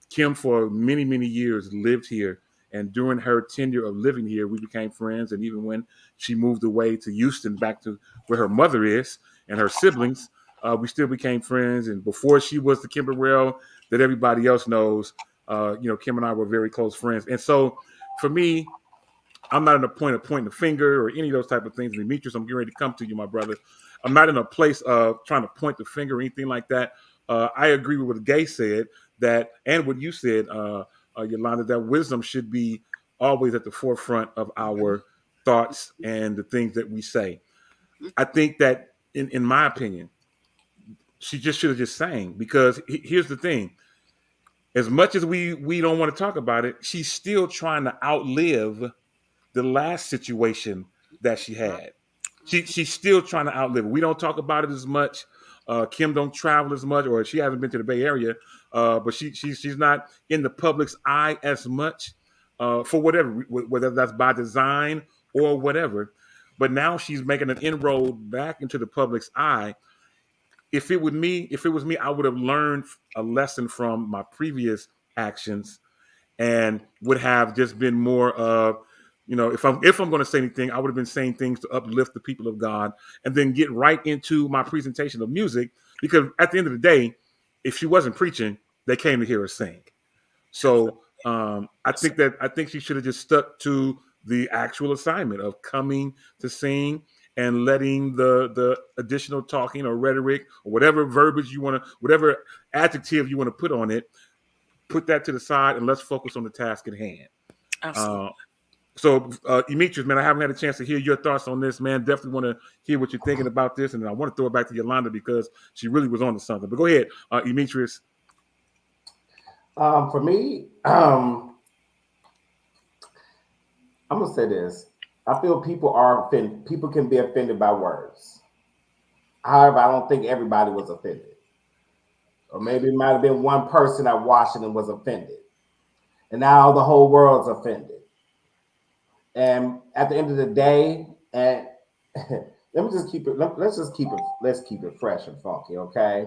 Speaker 1: Kim for many, many years lived here. And during her tenure of living here, we became friends. And even when she moved away to Houston, back to where her mother is and her siblings, we still became friends. And before she was the Kim Burrell that everybody else knows, you know, Kim and I were very close friends. And so for me, I'm not in a point of pointing the finger or any of those type of things. Demetrius, I'm getting ready to come to you, my brother. I'm not in a place of trying to point the finger or anything like that. I agree with what Gay said and what you said, Yolanda, that wisdom should be always at the forefront of our thoughts and the things that we say. I think that, in my opinion, she just should have just sang, because here's the thing. As much as we don't want to talk about it, she's still trying to outlive the last situation that she had. She's still trying to outlive it. We don't talk about it as much. Kim don't travel as much, or she hasn't been to the Bay Area, but she's not in the public's eye as much for whatever, whether that's by design or whatever. But now she's making an inroad back into the public's eye. If it was me, I would have learned a lesson from my previous actions and would have just been more of, you know, if I'm going to say anything, I would have been saying things to uplift the people of God, and then get right into my presentation of music. Because at the end of the day, if she wasn't preaching, they came to hear her sing. So I think she should have just stuck to the actual assignment of coming to sing and letting the additional talking or rhetoric or whatever verbiage you want to, whatever adjective you want to put on it, put that to the side and let's focus on the task at hand.
Speaker 2: Absolutely.
Speaker 1: So, Demetrius, man, I haven't had a chance to hear your thoughts on this, man. Definitely want to hear what you're thinking about this. And I want to throw it back to Yolanda because she really was on to something. But go ahead, Demetrius.
Speaker 3: For me, I'm going to say this. I feel people are offended. People can be offended by words. However, I don't think everybody was offended. Or maybe it might have been one person at Washington was offended. And now the whole world's offended. And at the end of the day, and let's keep it fresh and funky, okay?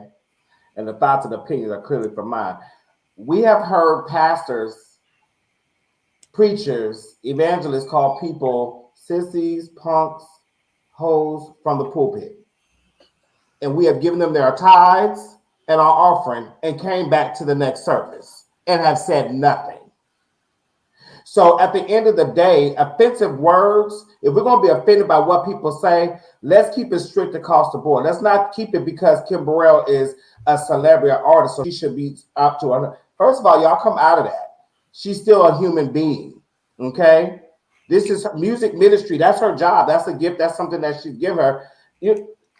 Speaker 3: And the thoughts and opinions are clearly from mine. We have heard pastors, preachers, evangelists call people sissies, punks, hoes from the pulpit. And we have given them their tithes and our offering and came back to the next service and have said nothing. So at the end of the day, offensive words, if we're going to be offended by what people say, let's keep it strict across the board. Let's not keep it because Kim Burrell is a celebrity artist, so she should be up to her. First of all, y'all come out of that. She's still a human being, okay? This is music ministry. That's her job. That's a gift. That's something that she give her.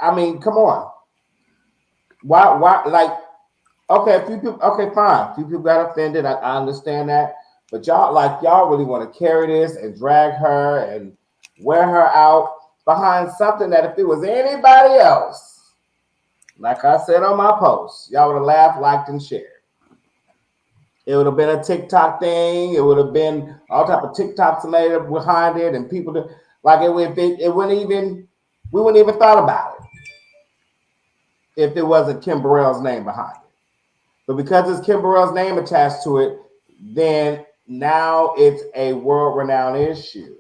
Speaker 3: I mean, come on. Why? Like, okay, a few people. Okay, fine. A few people got offended. I understand that. But y'all really want to carry this and drag her and wear her out behind something that if it was anybody else, like I said on my post, y'all would have laughed, liked, and shared. It would have been a TikTok thing. It would have been all type of TikToks made behind it, and people like it wouldn't even we wouldn't even thought about it if it wasn't Kim Burrell's name behind it. But because it's Kim Burrell's name attached to it, then now it's a world-renowned issue.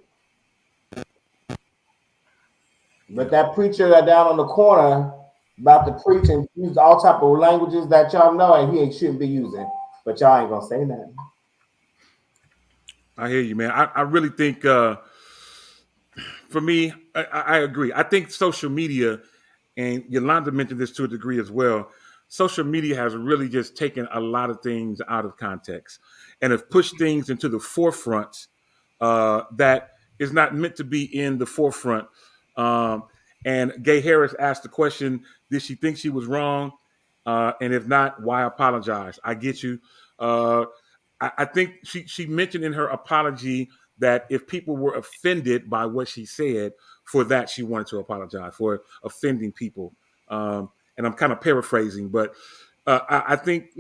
Speaker 3: But that preacher down on the corner about to preach and use all type of languages that y'all know and he shouldn't be using. But y'all ain't gonna say nothing.
Speaker 1: I hear you, man. I really think for me, I agree. I think social media, and Yolanda mentioned this to a degree as well, social media has really just taken a lot of things out of context and have pushed things into the forefront that is not meant to be in the forefront. And Gay Harris asked the question, did she think she was wrong? And if not, why apologize? I get you. I think she mentioned in her apology that if people were offended by what she said, for that she wanted to apologize for offending people. And I'm kind of paraphrasing, but I think,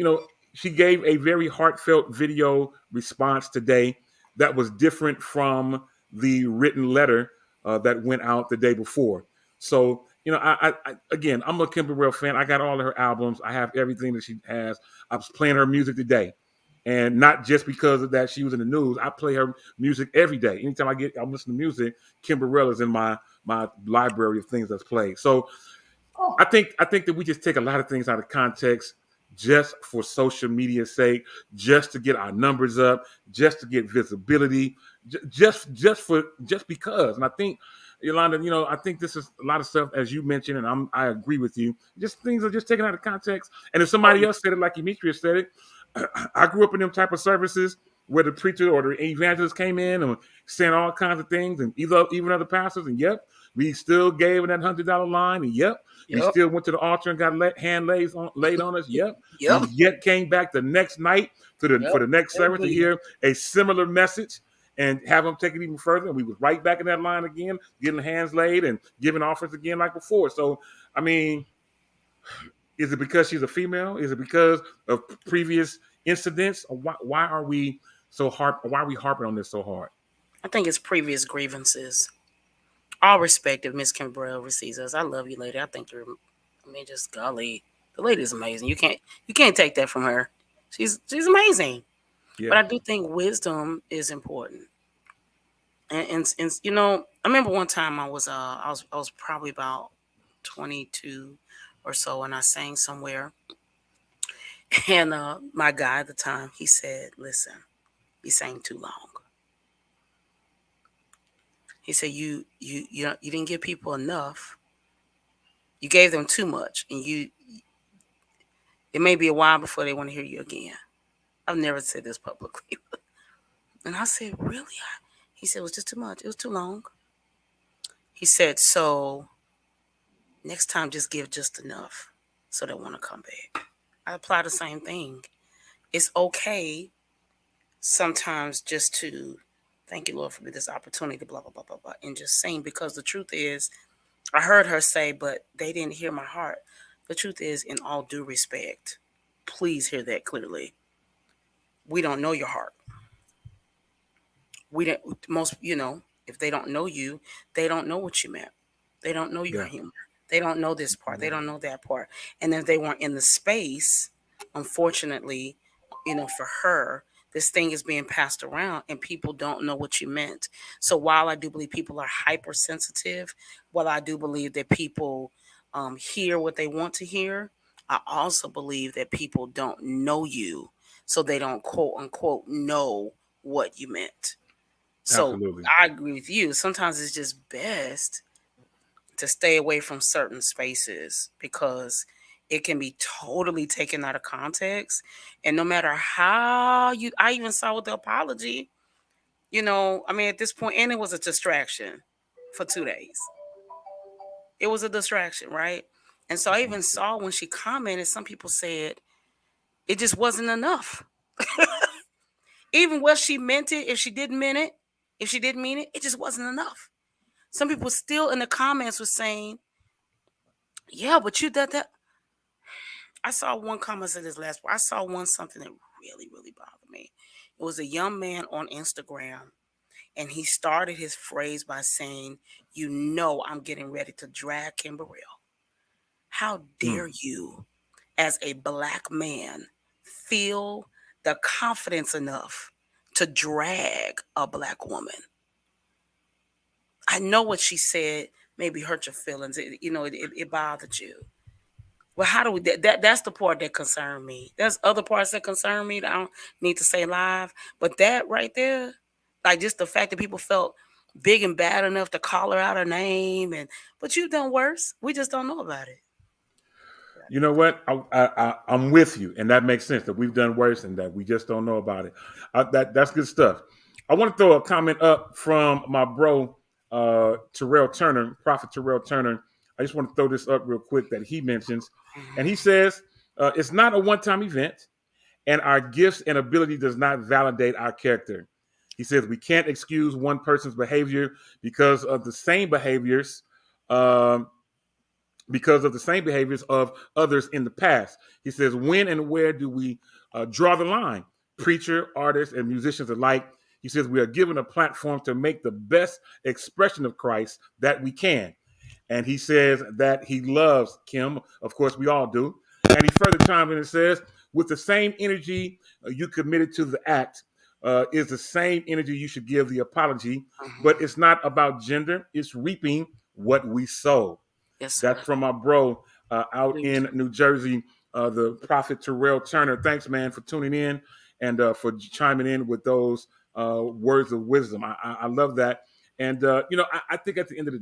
Speaker 1: she gave a very heartfelt video response today that was different from the written letter that went out the day before. So, I again, I'm a Kim Burrell fan. I got all of her albums. I have everything that she has. I was playing her music today. And not just because of that she was in the news. I play her music every day. Anytime I'm listening to music, Kim Burrell is in my library of things that's played. So I think that we just take a lot of things out of context just for social media's sake, just to get our numbers up, just to get visibility, just because. And I think, Yolanda, I think this is a lot of stuff, as you mentioned, and I agree with you. Just things are just taken out of context. And if somebody else said it, like Demetrius said it, I grew up in them type of services where the preacher or the evangelist came in and saying all kinds of things, and even other pastors, and yep, we still gave in that $100 line, and yep, we still went to the altar and got hand laid on us. Yep. We yet came back the next night for the next service to hear a similar message and have them take it even further. And we was right back in that line again, getting hands laid and giving offerings again like before. So, I mean, is it because she's a female? Is it because of previous incidents? Or why are we harping on this so hard?
Speaker 2: I think it's previous grievances. All respect if Miss Kim Burrell receives us. I love you, lady. I think just golly. The lady is amazing. You can't take that from her. She's amazing. Yeah. But I do think wisdom is important. And I remember one time I was probably about 22 or so, and I sang somewhere, and my guy at the time, he said, "Listen, you sang too long." He said, "You didn't give people enough. You gave them too much, and it may be a while before they want to hear you again." I've never said this publicly, and I said, "Really?" He said, "It was just too much. It was too long." He said, "So next time, just give just enough, so they want to come back." I apply the same thing. It's okay sometimes just to thank you, Lord, for this opportunity, blah, blah, blah, blah, blah, and just sing, because the truth is, I heard her say, but they didn't hear my heart. The truth is, in all due respect, please hear that clearly. We don't know your heart. We don't, if they don't know you, they don't know what you meant. They don't know your humor. They don't know this part. They don't know that part. And if they weren't in the space, unfortunately, for her, this thing is being passed around and people don't know what you meant. So while I do believe people are hypersensitive, while I do believe that people hear what they want to hear, I also believe that people don't know you. So they don't quote unquote know what you meant. So absolutely. I agree with you. Sometimes it's just best to stay away from certain spaces because it can be totally taken out of context. And no matter how I even saw with the apology, You know, I mean, at this point, and it was a distraction for 2 days. It was a distraction, right? And so I even saw when she commented, some people said it just wasn't enough. Even what she meant it, if she didn't mean it, it just wasn't enough. Some people still in the comments were saying, yeah, but you did that. I saw one comment said this last. I saw something that really, really bothered me. It was a young man on Instagram, and he started his phrase by saying, "You know, I'm getting ready to drag Kim Burrell. How dare you, as a black man, feel the confidence enough to drag a black woman?" I know what she said maybe hurt your feelings. It bothered you. Well, how do we? That's the part that concerned me. There's other parts that concern me that I don't need to say live, but that right there, like just the fact that people felt big and bad enough to call her out her name, but you've done worse. We just don't know about it.
Speaker 1: You know what? I'm with you, and that makes sense that we've done worse and that we just don't know about it. That's good stuff. I want to throw a comment up from my bro Terrell Turner, Prophet Terrell Turner. I just want to throw this up real quick that he mentions, and he says it's not a one-time event, and our gifts and ability does not validate our character. He says we can't excuse one person's behavior because of the same behaviors. Because of the same behaviors of others in the past. He says, when and where do we draw the line? Preacher, artists, and musicians alike. He says, we are given a platform to make the best expression of Christ that we can. And he says that he loves Kim. Of course, we all do. And he further chimes in and says, with the same energy you committed to the act is the same energy you should give the apology. But it's not about gender. It's reaping what we sow.
Speaker 2: Yes,
Speaker 1: that's from my bro out in New Jersey, the Prophet Terrell Turner. Thanks, man, for tuning in and for chiming in with those words of wisdom. I love that. And, I think at the end of the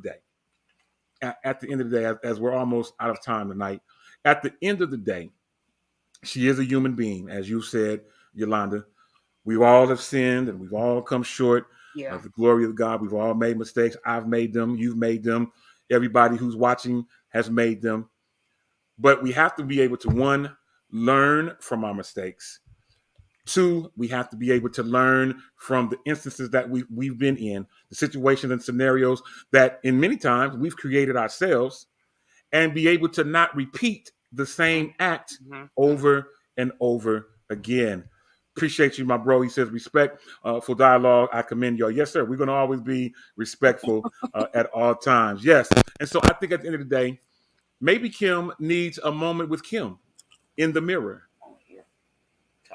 Speaker 1: day, as we're almost out of time tonight, at the end of the day, she is a human being, as you said, Yolanda. We all have sinned and we've all come short of the glory of God. We've all made mistakes. I've made them. You've made them. Everybody who's watching has made them. But we have to be able to, one, learn from our mistakes. Two, we have to be able to learn from the instances that we've been in, the situations and scenarios that in many times we've created ourselves, and be able to not repeat the same act over and over again. Appreciate you, my bro. He says, respectful dialogue. I commend y'all. Yes, sir. We're going to always be respectful at all times. Yes. And so I think at the end of the day, maybe Kim needs a moment with Kim in the mirror.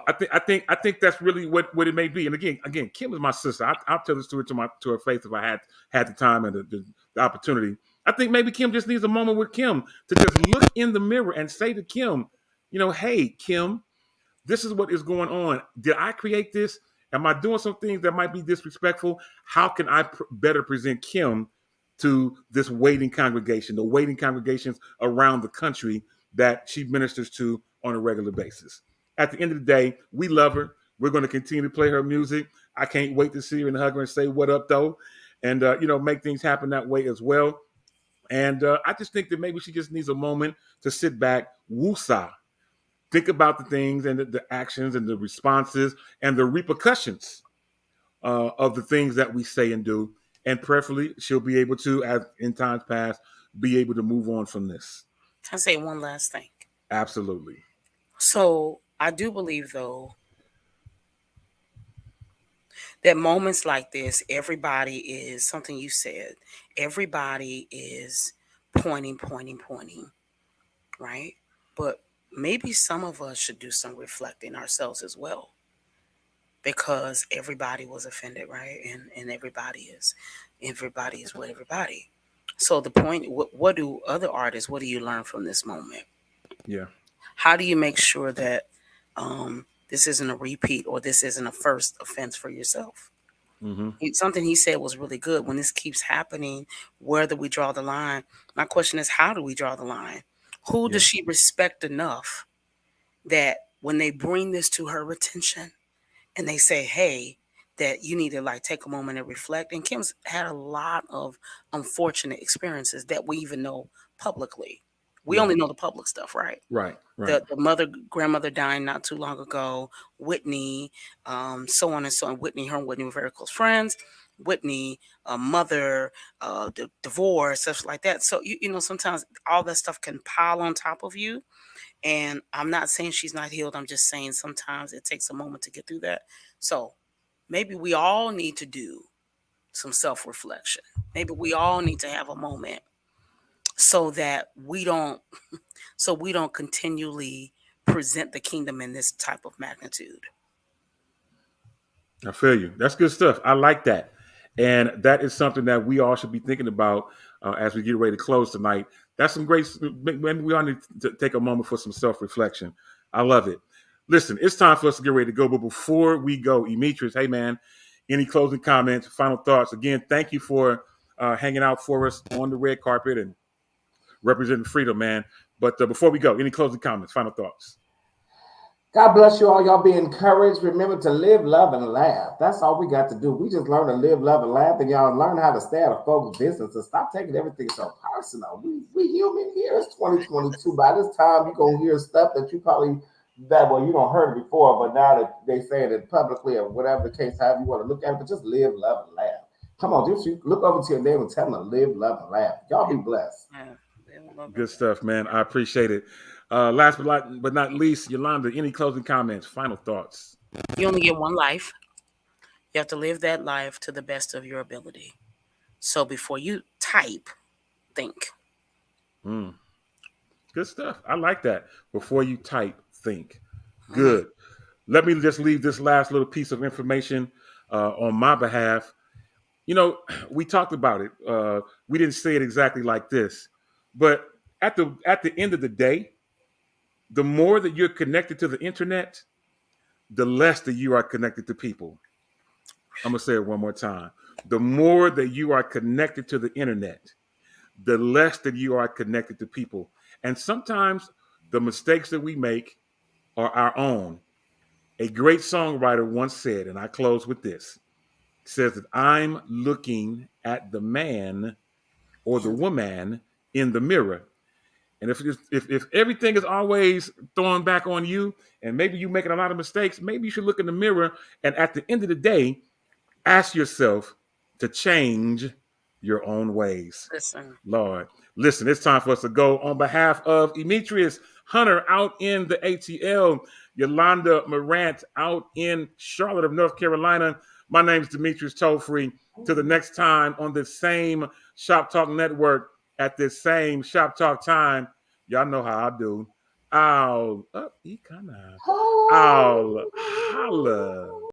Speaker 1: I think that's really what it may be. And again, Kim is my sister. I'll tell this to her face if I had the time and the opportunity. I think maybe Kim just needs a moment with Kim to just look in the mirror and say to Kim, hey, Kim, this is what is going on. Did I create this? Am I doing some things that might be disrespectful? How can I better present Kim to this waiting congregation, the waiting congregations around the country that she ministers to on a regular basis? At the end of the day, we love her. We're going to continue to play her music. I can't wait to see her and hug her and say, what up, though? And, make things happen that way as well. And I just think that maybe she just needs a moment to sit back, woosah, think about the things and the actions and the responses and the repercussions of the things that we say and do. And preferably, she'll be able to, as in times past, be able to move on from this.
Speaker 2: Can I say one last thing?
Speaker 1: Absolutely.
Speaker 2: So I do believe, though, that moments like this, everybody is, something you said, everybody is pointing, right? But maybe some of us should do some reflecting ourselves as well, because everybody was offended, right? And everybody is with everybody. So the point, what do other artists, what do you learn from this moment?
Speaker 1: Yeah.
Speaker 2: How do you make sure that this isn't a repeat or this isn't a first offense for yourself? Something he said was really good. When this keeps happening, where do we draw the line? My question is, how do we draw the line? Who does she respect enough that when they bring this to her attention and they say, hey, that you need to like take a moment and reflect. And Kim's had a lot of unfortunate experiences that we even know publicly. We only know the public stuff, right?
Speaker 1: Right.
Speaker 2: The grandmother dying not too long ago, Whitney, so on and so on. Her and Whitney were very close friends. Whitney, mother, the divorce, stuff like that. So you know, sometimes all that stuff can pile on top of you. And I'm not saying she's not healed. I'm just saying sometimes it takes a moment to get through that. So maybe we all need to do some self-reflection. Maybe we all need to have a moment so that we don't continually present the kingdom in this type of magnitude.
Speaker 1: I feel you. That's good stuff. I like that. And that is something that we all should be thinking about as we get ready to close tonight. That's some great, we all need to take a moment for some self-reflection. I love it. Listen, it's time for us to get ready to go. But before we go, Demetrius, hey man, any closing comments, final thoughts? Again, thank you for hanging out for us on the red carpet and representing freedom, man. But before we go, any closing comments, final thoughts?
Speaker 3: God bless you all. Y'all be encouraged. Remember to live, love, and laugh. That's all we got to do. We just learn to live, love, and laugh, and y'all learn how to stay out of folks' business and stop taking everything so personal. We human here. It's 2022. By this time, you're going to hear stuff that you probably, you don't heard it before, but now that they say it publicly or whatever the case, however you want to look at it, but just live, love, and laugh. Come on, just look over to your neighbor and tell them to live, love, and laugh. Y'all be blessed.
Speaker 1: Good stuff, man. I appreciate it. Last but not least, Yolanda, any closing comments, final thoughts?
Speaker 2: You only get one life. You have to live that life to the best of your ability. So before you type, think.
Speaker 1: Good stuff. I like that. Before you type, think. Good. Let me just leave this last little piece of information on my behalf. You know, we talked about it. We didn't say it exactly like this, but at the end of the day, the more that you're connected to the internet, the less that you are connected to people. I'm going to say it one more time. The more that you are connected to the internet, the less that you are connected to people. And sometimes the mistakes that we make are our own. A great songwriter once said, and I close with this, says that I'm looking at the man or the woman in the mirror. And if everything is always thrown back on you, and maybe you're making a lot of mistakes, maybe you should look in the mirror and at the end of the day, ask yourself to change your own ways. Lord, listen, it's time for us to go. On behalf of Demetrius Hunter out in the ATL, Yolanda Morant out in Charlotte of North Carolina, my name is Demetrius Tollfree. Till the next time on this same Shop Talk Network, at this same Shop Talk time, y'all know how I do. I'll holla.